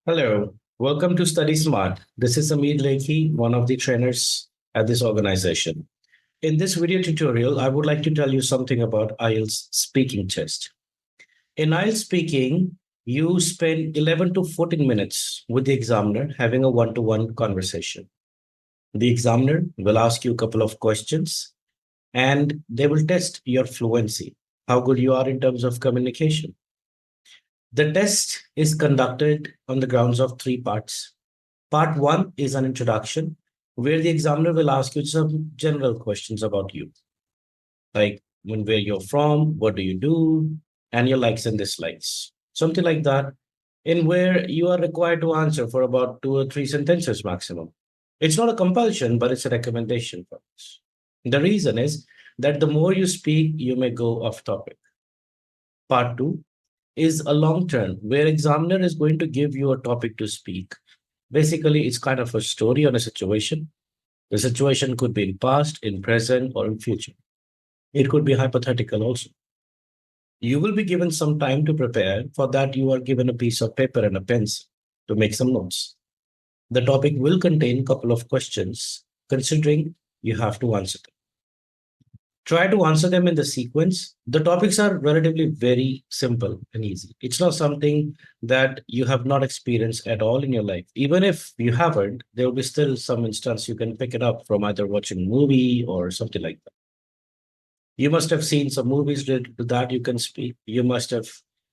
Hello, welcome to Study Smart. This is Amir Lekhi, one of the trainers at this organization. In this video tutorial, I would like to tell you something about IELTS speaking test. In IELTS speaking, you spend 11 to 14 minutes with the examiner having a one-to-one conversation. The examiner will ask you a couple of questions and they will test your fluency, how good you are in terms of communication. The test is conducted on the grounds of three parts. Part one is an introduction where the examiner will ask you some general questions about you, like where you're from, what do you do, and your likes and dislikes, something like that, in where you are required to answer for about 2 or 3 sentences maximum. It's not a compulsion, but it's a recommendation for us. The reason is that the more you speak, you may go off topic. Part two is a long term where examiner is going to give you a topic to speak. Basically, it's kind of a story on a situation. The situation could be in past, in present, or in future. It could be hypothetical also. You will be given some time to prepare. For that, you are given a piece of paper and a pencil to make some notes. The topic will contain a couple of questions, considering you have to answer them. Try to answer them in the sequence. The topics are relatively very simple and easy. It's not something that you have not experienced at all in your life. Even if you haven't, there will be still some instance you can pick it up from either watching a movie or something like that. You must have seen some movies related to that you can speak. You must have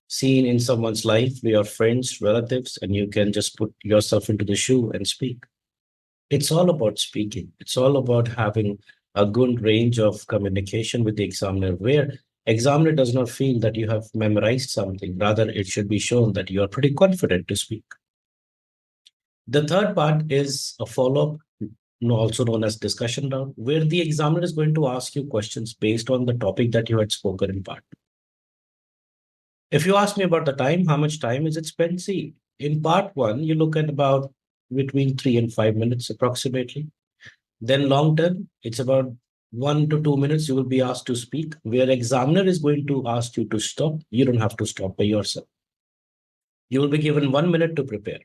seen in someone's life, your friends, relatives, and you can just put yourself into the shoe and speak. It's all about speaking. It's all about having a good range of communication with the examiner, where examiner does not feel that you have memorized something. Rather, it should be shown that you are pretty confident to speak. The third part is a follow-up, also known as discussion round, where the examiner is going to ask you questions based on the topic that you had spoken in part. If you ask me about the time, how much time is it spent? See, in part one, you look at about between 3 and 5 minutes approximately. Then long term, it's about 1 to 2 minutes you will be asked to speak, where examiner is going to ask you to stop. You don't have to stop by yourself. You will be given 1 minute to prepare.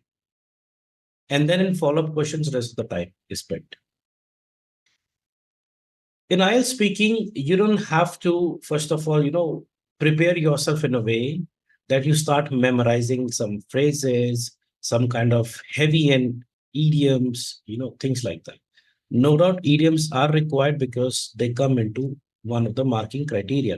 And then in follow-up questions, rest of the time is spent. In IELTS speaking, you don't have to, first of all, prepare yourself in a way that you start memorizing some phrases, some kind of heavy end idioms, things like that. No doubt idioms are required because they come into one of the marking criteria.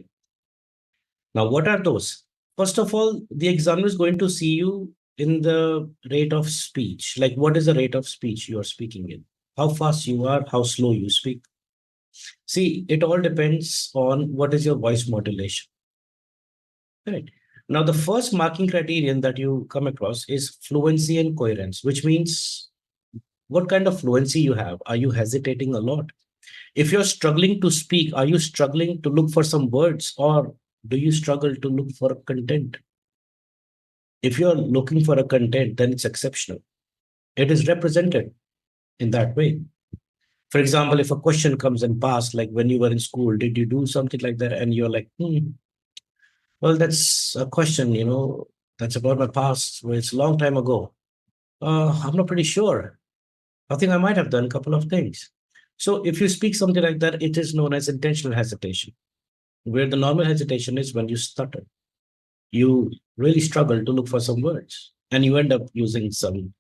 Now, what are those? First of all, the examiner is going to see you in the rate of speech. Like, what is the rate of speech you are speaking in? How fast you are, how slow you speak. See, it all depends on what is your voice modulation. Right. Now, the first marking criterion that you come across is fluency and coherence, which means what kind of fluency you have. Are you hesitating a lot? If you're struggling to speak, are you struggling to look for some words, or do you struggle to look for content? If you're looking for a content, then it's exceptional. It is represented in that way. For example, if a question comes in past, like when you were in school, did you do something like that? And you're like, well, that's a question, that's about my past, where it's a long time ago. I'm not pretty sure. I think I might have done a couple of things. So if you speak something like that, it is known as intentional hesitation, where the normal hesitation is when you stutter. You really struggle to look for some words, and you end up using some,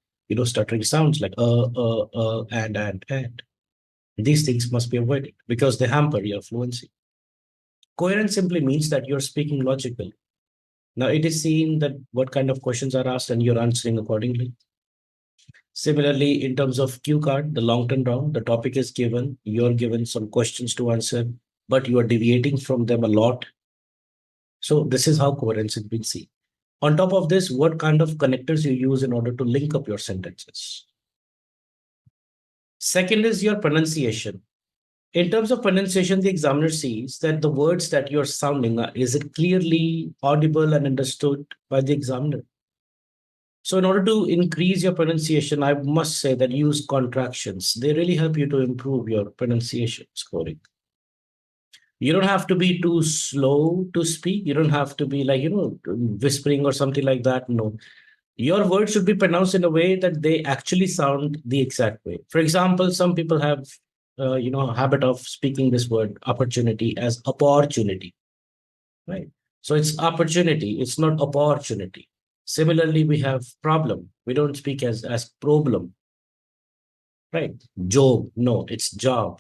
stuttering sounds like and. These things must be avoided because they hamper your fluency. Coherence simply means that you're speaking logically. Now, it is seen that what kind of questions are asked and you're answering accordingly. Similarly, in terms of cue card, the long-term round, the topic is given, you're given some questions to answer, but you are deviating from them a lot. So this is how coherence is being seen. On top of this, what kind of connectors you use in order to link up your sentences. Second is your pronunciation. In terms of pronunciation, the examiner sees that the words that you're sounding, is it clearly audible and understood by the examiner? So in order to increase your pronunciation, I must say that use contractions. They really help you to improve your pronunciation scoring. You don't have to be too slow to speak. You don't have to be like, whispering or something like that. No. Your words should be pronounced in a way that they actually sound the exact way. For example, some people have, habit of speaking this word opportunity as opportunity, right? So it's opportunity, it's not opportunity. Similarly, we have problem. We don't speak as problem, right? Job, no, it's job.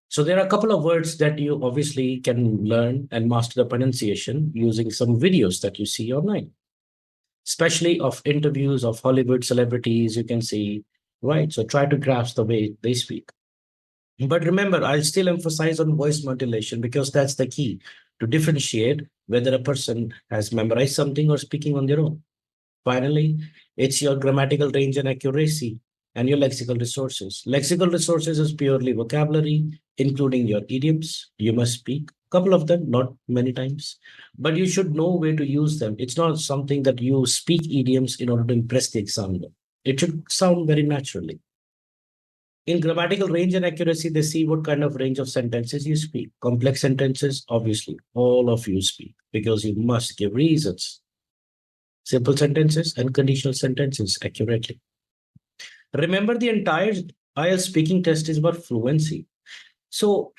So there are a couple of words that you obviously can learn and master the pronunciation using some videos that you see online, especially of interviews of Hollywood celebrities. You can see, right? So try to grasp the way they speak. But remember, I'll still emphasize on voice modulation because that's the key to differentiate whether a person has memorized something or speaking on their own. Finally, it's your grammatical range and accuracy and your lexical resources. Lexical resources is purely vocabulary, including your idioms. You must speak a couple of them, not many times, but you should know where to use them. It's not something that you speak idioms in order to impress the examiner. It should sound very naturally. In grammatical range and accuracy, they see what kind of range of sentences you speak. Complex sentences, obviously, all of you speak because you must give reasons. Simple sentences and conditional sentences accurately. Remember, the entire IELTS speaking test is about fluency. So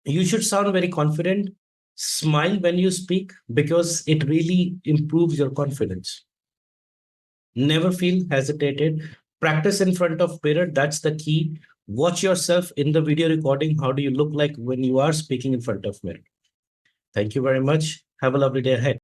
you should sound very confident. Smile when you speak because it really improves your confidence. Never feel hesitated. Practice in front of mirror. That's the key. Watch yourself in the video recording. How do you look like when you are speaking in front of mirror? Thank you very much. Have a lovely day ahead.